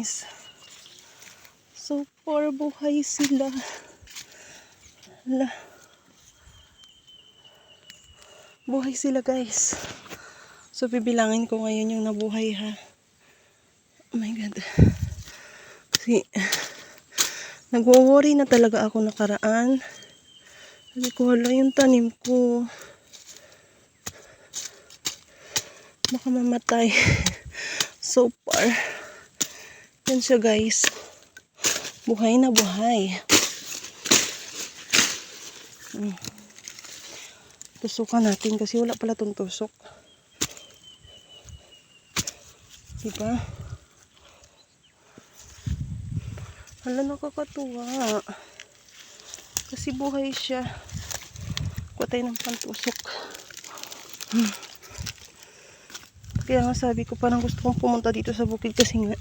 guys. Super buhay sila. Hala. Buhay sila guys. So bibilangin ko ngayon yung nabuhay ha. Oh my god. Kasi nagwo-worry na talaga ako nakaraan. Sabi ko hala yung tanim ko. Baka mamatay. So far. Yan siya guys. Buhay na buhay. Tusukan natin kasi wala pala itong tusok. Diba? Hala nakakatuwa. Kasi buhay siya. Kuha tayo ng pantusok. Kaya nga sabi ko parang gusto kong pumunta dito sa bukid kasi nga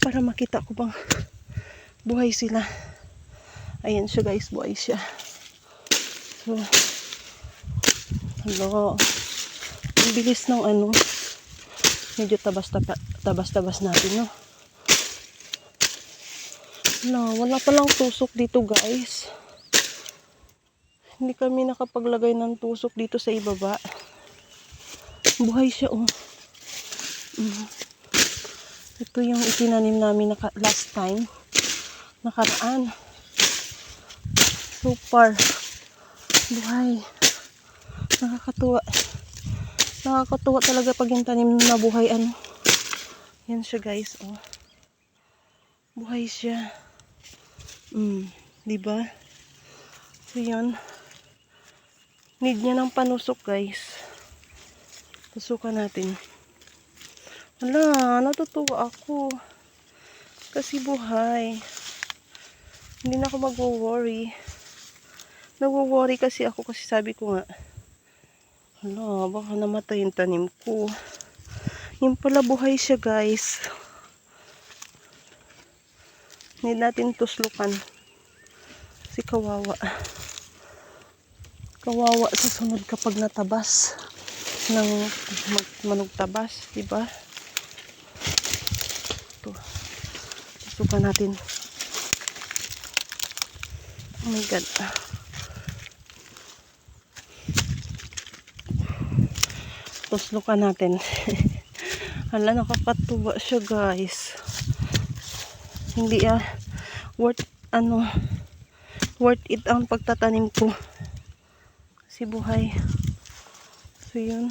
para makita ko bang buhay sila. Ayan siya guys, buhay siya. So, hello. Ang bilis ng ano. Medyo tabas-tabas natin, no? Wala palang tusok dito guys. Hindi kami nakapaglagay ng tusok dito sa ibaba. Buhay siya, oh. Ito yung itinanim namin last time. Nakaraan. So far. Buhay. Nakakatuwa. Nakakatuwa talaga pag yung tanim na buhay, ano. Yan siya, guys, oh. Buhay siya. Diba? So, yun. Need niya ng panusok, guys. Tusukan natin. Wala, natutuwa ako. Kasi buhay. Hindi na ako mag-worry. Nag-worry kasi ako kasi sabi ko nga, hala, baka namatay yung tanim ko. Yung pala buhay siya guys. Need natin tuslukan. Kasi kawawa. Kawawa sa sunod kapag natabas ng manugtabas, diba? Ito. Tusukan natin. Oh my god. Tuslukan natin. Hala, nakakatuwa siya guys. Hindi worth it ang pagtatanim ko. Kasi buhay. So yun.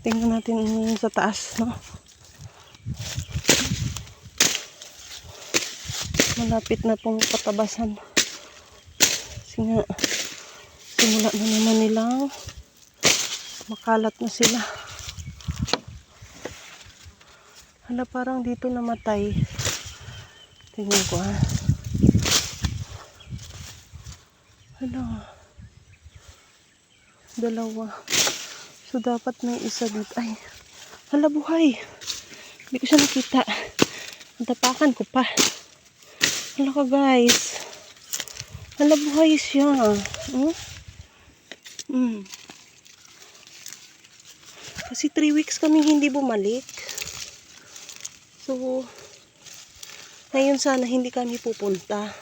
Tingnan natin sa taas, no? Malapit na pong patabasan. Kasi nga, simula na naman nilang makalat na sila. Hala, parang dito namatay. Tingnan ko ha. Hala. Dalawa. So, dapat may isa dito. Ay, hala, buhay. Hindi ko siya nakita. Natapakan ko pa. Hala ka, guys. Hala, buhay siya. Kasi 3 weeks kami hindi bumalik. So, ngayon sana hindi kami pupunta.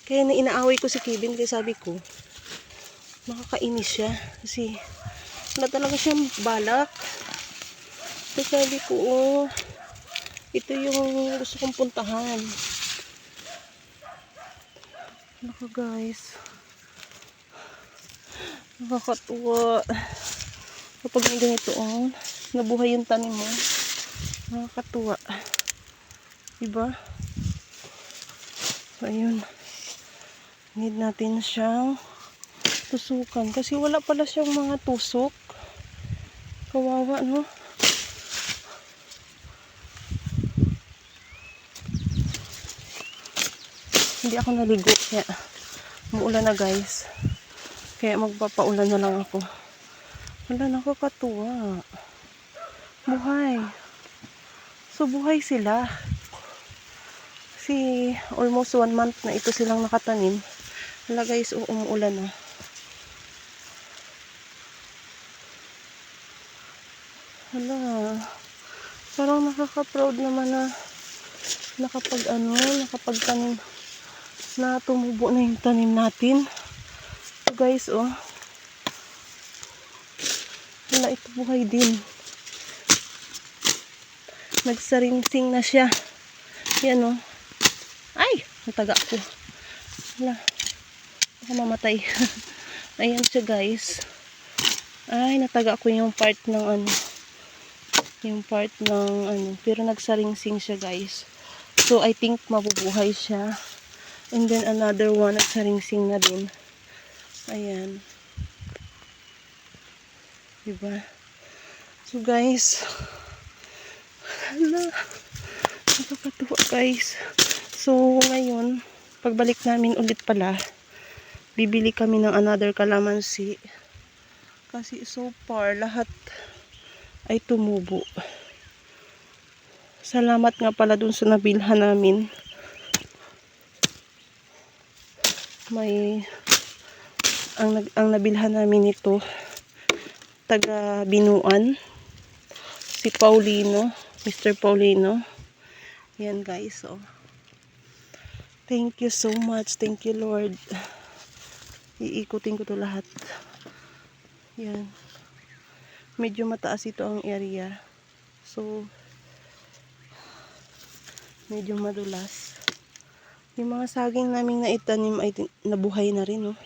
Kaya na inaaway ko si Kevin. Kaya sabi ko, nakakainis siya. Kasi, wala talaga siyang balak. So sabi ko, ito yung gusto kong puntahan. Naka guys. Nakakatuwa. Kapag may ganito, nabuhay yung tanim mo. Nakakatuwa. Diba? So ayun. Need natin siyang tusukan. Kasi wala pala siyang mga tusok. Kawawa, no? Hindi ako naligo. Kaya, umuulan na guys. Kaya magpapaulan na lang ako. Wala, nakakatuwa. Buhay. So, buhay sila. Kasi, almost 1 month na ito silang nakatanim. Wala guys, umuulan na. Hala, parang nakaka-proud naman na nakapagtanim na tumubo na yung tanim natin. So guys, oh. Hala, ito buhay din. Nagsaringsing na siya. Yan, oh. Ay, nataga ko. Hala, baka mamatay. Ayan siya, guys. Ay, nataga ko yung part ng pero nagsaringsing siya, guys. So I think mabubuhay siya. And then another one nagsaringsing na din. Ayan. Diba? So guys, hala, nakakatuwa, guys. So ngayon, pagbalik namin ulit pala, bibili kami ng another calamansi. Kasi so far, lahat ay tumubo. Salamat nga pala dun sa nabilhan namin. Ang nabilhan namin ito, taga Binuan, si Paulino, Mr. Paulino. Yan, guys, oh. Thank you so much. Thank you, Lord. Iikutin ko to lahat. Yan. Medyo mataas ito ang area. So, medyo madulas. Yung mga saging naming naitanim ay nabuhay na rin, oh.